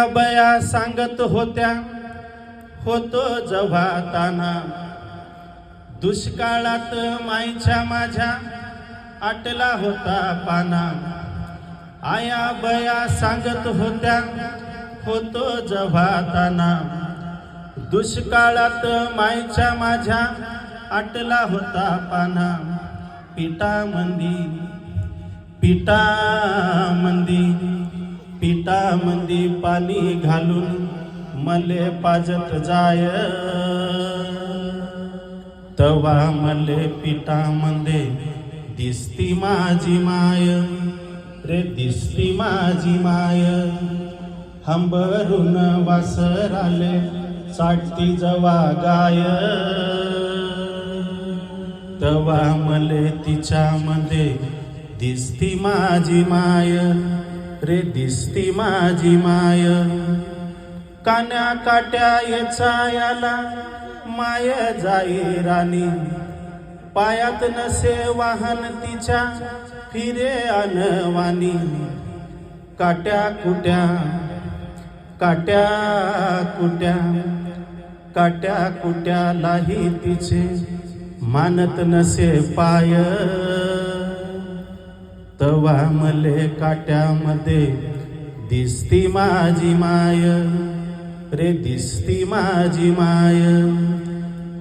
बया सांगत होत्या होतो जेव्हा ताना, दुष्काळात माईच्या माझ्या आटला होता पाना. आया बया सांगत होत्या होतो जेव्हा ताना, दुष्काळात माईच्या माझ्या आटला होता पाना. पिठामंदी पाणी घालून मले पाजत जाय, तवा मले पिठामध्ये दिसती माझी माय रे, दिसती माझी माय. हंबरून वासर आले चाटती जवा गाय, तवा मले तिच्यामध्ये दिसती माझी माय रे, दिसती माझी माय. कान्या काट्या याचा याला माय जाई राणी, पायात नसे वाहन तिच्या फिरे अनवानी. काट्या कुट्या कुट्यालाही तिचे मानत नसे पाय, तवा मले काट्यामध्ये दिसती माझी माय रे, दिसती माझी माय.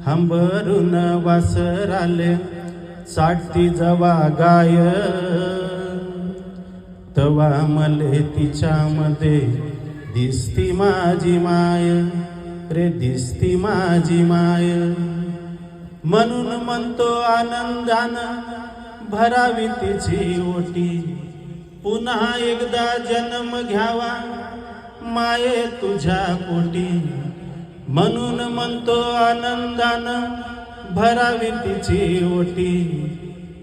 हंबरून वासर आले चाटती जवा गाय, तवा मले तिच्यामध्ये दिसती माझी माय रे, दिसती माझी माय. म्हणून म्हणतो आनंदानं भरावी तिची ओटी, पुन्हा एकदा जन्म घ्यावा माये तुझ्या पोटी. म्हणून म्हणतो आनंदानं भरावी तिची ओटी,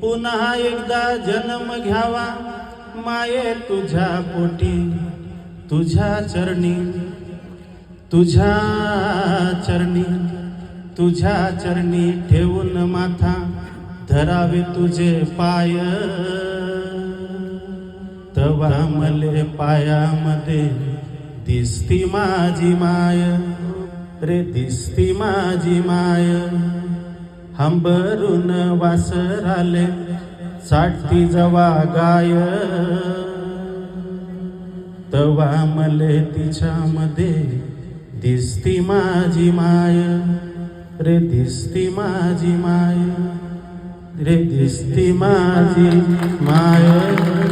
पुन्हा एकदा जन्म घ्यावा माये तुझ्या पोटी. तुझ्या चरणी ठेवून माथा धरावे तुझे पाय, तवा मले पायामध्ये दिसती माझी माय रे, दिसती माझी माय. हंबरून वासर आले चाटती जवा गाय, तवा मले तिच्यामध्ये दिसती माझी माय रे, दिसती माझी माय रे, दिसती माझी माय.